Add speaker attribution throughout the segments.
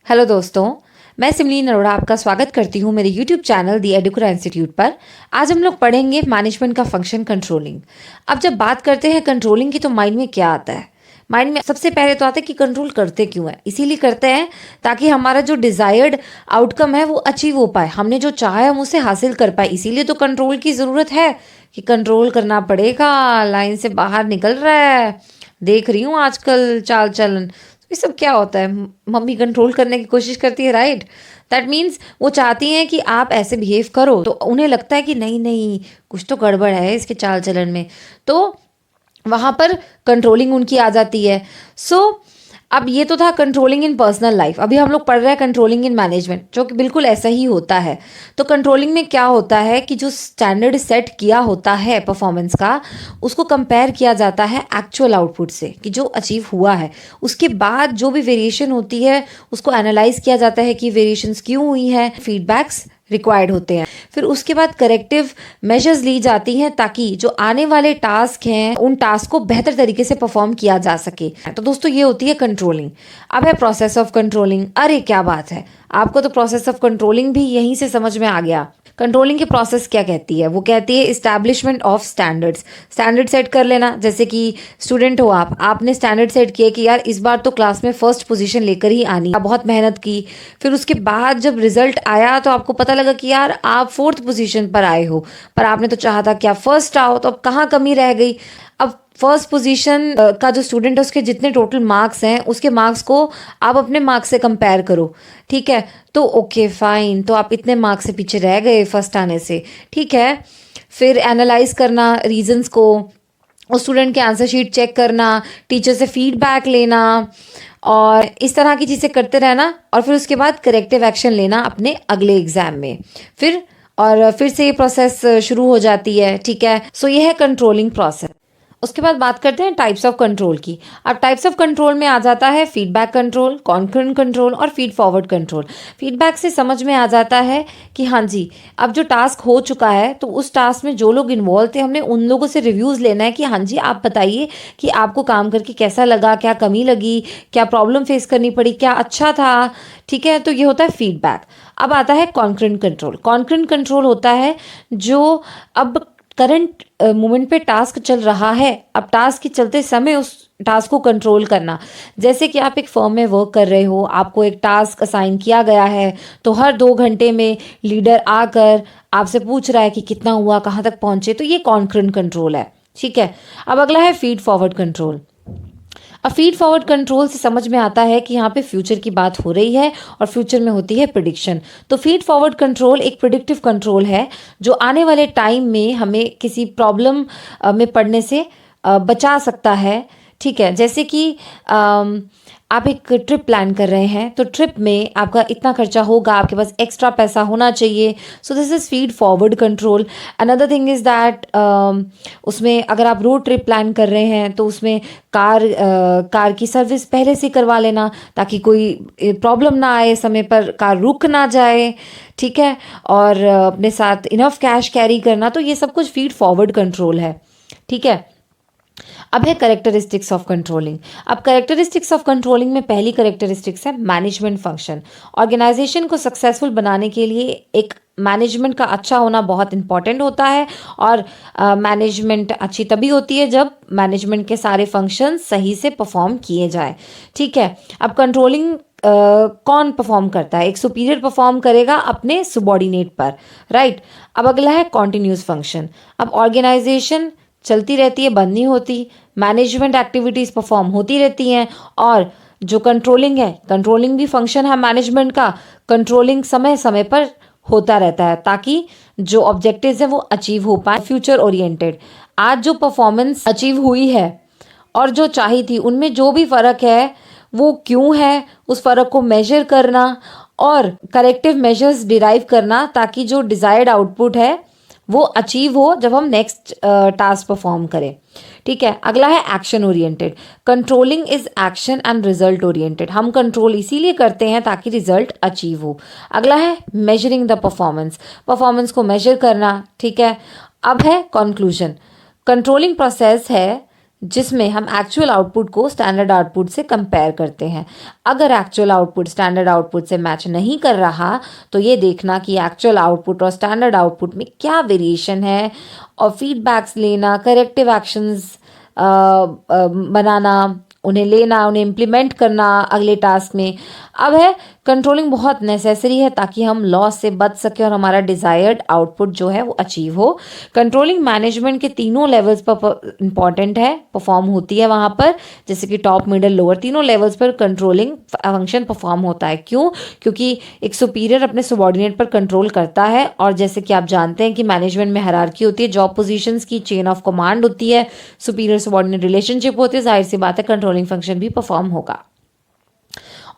Speaker 1: Hello दोस्तों, मैं सिमलीन अरोड़ा आपका स्वागत करती हूँ मेरे यूट्यूब चैनल दी एडुकेरा इंस्टीट्यूट पर। आज हम लोग पढ़ेंगे मैनेजमेंट का फंक्शन कंट्रोलिंग। अब जब बात करते हैं कंट्रोलिंग की तो माइंड में क्या आता है? माइंड में सबसे पहले तो आता है कि कंट्रोल करते क्यों है। इसीलिए करते हैं ताकि हमारा जो डिज़ायर्ड आउटकम है वो अचीव हो पाए, हमने जो चाहा है हम उसे हासिल कर पाए। इसीलिए तो कंट्रोल की ज़रूरत है कि कंट्रोल करना पड़ेगा। लाइन से बाहर निकल रहा है, देख रही हूँ आजकल चाल चलन। ये सब क्या होता है? मम्मी कंट्रोल करने की कोशिश करती है, राइट? दैट मीन्स वो चाहती हैं कि आप ऐसे बिहेव करो, तो उन्हें लगता है कि नहीं नहीं, कुछ तो गड़बड़ है इसके चाल चलन में, तो वहाँ पर कंट्रोलिंग उनकी आ जाती है। सो अब ये तो था कंट्रोलिंग इन पर्सनल लाइफ। अभी हम लोग पढ़ रहे हैं कंट्रोलिंग इन मैनेजमेंट, जो कि बिल्कुल ऐसा ही होता है। तो कंट्रोलिंग में क्या होता है कि जो स्टैंडर्ड सेट किया होता है परफॉर्मेंस का, उसको कंपेयर किया जाता है एक्चुअल आउटपुट से कि जो अचीव हुआ है। उसके बाद जो भी वेरिएशन होती है उसको एनालाइज किया जाता है कि वेरिएशंस क्यों हुई हैं, फीडबैक्स रिक्वायर्ड होते हैं। फिर उसके बाद करेक्टिव मेजर्स ली जाती हैं ताकि जो आने वाले टास्क हैं उन टास्क को बेहतर तरीके से परफॉर्म किया जा सके। तो दोस्तों ये होती है कंट्रोलिंग। अब है प्रोसेस ऑफ कंट्रोलिंग। अरे क्या बात है, आपको तो प्रोसेस ऑफ कंट्रोलिंग भी यहीं से समझ में आ गया। कंट्रोलिंग की प्रोसेस क्या कहती है? वो कहती है establishment of standards. Standard set कर लेना। जैसे कि स्टूडेंट हो आप, आपने स्टैंडर्ड सेट किया कि यार इस बार तो क्लास में फर्स्ट पोजीशन लेकर ही आनी। आप बहुत मेहनत की, फिर उसके बाद जब रिजल्ट आया तो आपको पता लगा कि यार आप फोर्थ पोजीशन पर आए हो, पर आपने तो चाहा था कि आप फर्स्ट आओ, तो अब कहाँ कमी रह गई? अब फर्स्ट पोजीशन का जो स्टूडेंट है उसके जितने टोटल मार्क्स हैं उसके मार्क्स को आप अपने मार्क्स से कंपेयर करो, ठीक है? तो ओके फाइन, तो आप इतने मार्क्स से पीछे रह गए फर्स्ट आने से, ठीक है? फिर एनालाइज करना रीजंस को, उस स्टूडेंट के आंसर शीट चेक करना, टीचर से फीडबैक लेना, और इस तरह की चीज़ें करते रहना। और फिर उसके बाद करेक्टिव एक्शन लेना अपने अगले एग्जाम में। फिर से ये प्रोसेस शुरू हो जाती है, ठीक है? सो ये है कंट्रोलिंग प्रोसेस। उसके बाद बात करते हैं टाइप्स ऑफ कंट्रोल की। अब टाइप्स ऑफ कंट्रोल में आ जाता है फीडबैक कंट्रोल, कॉन्करेंट कंट्रोल और फीड फॉरवर्ड कंट्रोल। फीडबैक से समझ में आ जाता है कि हाँ जी, अब जो टास्क हो चुका है तो उस टास्क में जो लोग इन्वॉल्व थे हमने उन लोगों से रिव्यूज़ लेना है कि हाँ जी आप बताइए कि आपको काम करके कैसा लगा, क्या कमी लगी, क्या प्रॉब्लम फेस करनी पड़ी, क्या अच्छा था, ठीक है? तो ये होता है फीडबैक। अब आता है कॉन्करेंट कंट्रोल। कॉन्करेंट कंट्रोल होता है जो अब करंट मोमेंट पे टास्क चल रहा है, अब टास्क के चलते समय उस टास्क को कंट्रोल करना। जैसे कि आप एक फर्म में वर्क कर रहे हो, आपको एक टास्क असाइन किया गया है, तो हर 2 घंटे में लीडर आकर आपसे पूछ रहा है कि कितना हुआ, कहाँ तक पहुंचे, तो ये कॉन्करेंट कंट्रोल है, ठीक है? अब अगला है फीड फॉरवर्ड कंट्रोल। अब फीड फॉरवर्ड कंट्रोल से समझ में आता है कि यहाँ पे फ्यूचर की बात हो रही है और फ्यूचर में होती है प्रिडिक्शन। तो फीड फॉरवर्ड कंट्रोल एक प्रिडिक्टिव कंट्रोल है जो आने वाले टाइम में हमें किसी प्रॉब्लम में पड़ने से बचा सकता है, ठीक है? जैसे कि आप एक ट्रिप प्लान कर रहे हैं, तो ट्रिप में आपका इतना खर्चा होगा, आपके पास एक्स्ट्रा पैसा होना चाहिए। So this is feed forward control. Another thing is that उसमें अगर आप रोड ट्रिप प्लान कर रहे हैं तो उसमें कार की सर्विस पहले से करवा लेना ताकि कोई प्रॉब्लम ना आए, समय पर कार रुक ना जाए, ठीक है? और अपने साथ इनफ कैश कैरी करना। तो ये सब कुछ फीड फॉरवर्ड कंट्रोल है, ठीक है? अब है करेक्टरिस्टिक्स ऑफ कंट्रोलिंग। अब करेक्टरिस्टिक्स ऑफ कंट्रोलिंग में पहली करेक्टरिस्टिक्स है मैनेजमेंट फंक्शन। ऑर्गेनाइजेशन को सक्सेसफुल बनाने के लिए एक मैनेजमेंट का अच्छा होना बहुत इंपॉर्टेंट होता है, और मैनेजमेंट अच्छी तभी होती है जब मैनेजमेंट के सारे फंक्शन सही से परफॉर्म किए जाए, ठीक है? अब कंट्रोलिंग कौन परफॉर्म करता है? एक सुपीरियर परफॉर्म करेगा अपने सुबॉर्डिनेट पर, राइट? अब अगला है कॉन्टिन्यूस फंक्शन। अब ऑर्गेनाइजेशन चलती रहती है, बंद नहीं होती, मैनेजमेंट एक्टिविटीज़ परफॉर्म होती रहती हैं, और जो कंट्रोलिंग है, कंट्रोलिंग भी फंक्शन है मैनेजमेंट का। कंट्रोलिंग समय समय पर होता रहता है ताकि जो ऑब्जेक्टिव्स हैं वो अचीव हो पाए। फ्यूचर ओरिएंटेड, आज जो परफॉर्मेंस अचीव हुई है और जो चाही थी उनमें जो भी फ़र्क है वो क्यों है, उस फ़र्क को मेजर करना और करेक्टिव मेजर्स डिराइव करना ताकि जो डिज़ायर्ड आउटपुट है वो अचीव हो जब हम नेक्स्ट टास्क परफॉर्म करें, ठीक है? अगला है action oriented. Controlling is action and result oriented. हम कंट्रोल इसीलिए करते हैं ताकि रिजल्ट अचीव हो। अगला है मेजरिंग द परफॉर्मेंस। परफॉर्मेंस को मेजर करना, ठीक है? अब है कंक्लूजन। कंट्रोलिंग प्रोसेस है जिसमें हम एक्चुअल आउटपुट को स्टैंडर्ड आउटपुट से कंपेयर करते हैं। अगर एक्चुअल आउटपुट स्टैंडर्ड आउटपुट से मैच नहीं कर रहा तो ये देखना कि एक्चुअल आउटपुट और स्टैंडर्ड आउटपुट में क्या वेरिएशन है, और फीडबैक्स लेना, करेक्टिव एक्शंस बनाना, उन्हें लेना, उन्हें इम्प्लीमेंट करना अगले टास्क में। अब है कंट्रोलिंग बहुत नेसेसरी है ताकि हम लॉस से बच सके और हमारा डिज़ायर्ड आउटपुट जो है वो अचीव हो। कंट्रोलिंग मैनेजमेंट के तीनों लेवल्स पर इम्पॉर्टेंट है, परफॉर्म होती है वहाँ पर, जैसे कि टॉप, मिडल, लोअर, तीनों लेवल्स पर कंट्रोलिंग फंक्शन परफॉर्म होता है। क्यों? क्योंकि एक सुपीरियर अपने सबॉर्डिनेट पर कंट्रोल करता है, और जैसे कि आप जानते हैं कि मैनेजमेंट में हायरार्की होती है, जॉब पोजीशंस की चेन ऑफ कमांड होती है, सुपीरियर सबॉर्डिनेट रिलेशनशिप होती है, जाहिर सी बात है कंट्रोलिंग फंक्शन भी परफॉर्म होगा।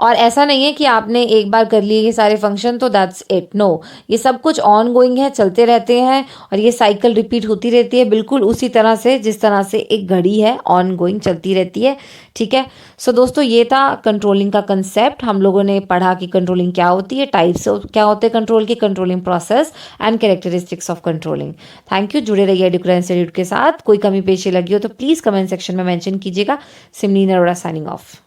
Speaker 1: और ऐसा नहीं है कि आपने एक बार कर लिए ये सारे फंक्शन तो दैट्स इट, नो, ये सब कुछ ऑन गोइंग है, चलते रहते हैं, और ये साइकिल रिपीट होती रहती है, बिल्कुल उसी तरह से जिस तरह से एक घड़ी है ऑन गोइंग चलती रहती है। ठीक है, सो दोस्तों ये था कंट्रोलिंग का कंसेप्ट। हम लोगों ने पढ़ा कि कंट्रोलिंग क्या होती है, टाइप्स क्या होते हैं कंट्रोल के, controlling process and characteristics of controlling. Thank you, जुड़े रहिए एडुकेयर इंस्टीट्यूट के साथ। कोई कमी पेशी लगी हो तो प्लीज़ कमेंट सेक्शन में मेंशन कीजिएगा। सिमलीन अरोड़ा साइनिंग ऑफ।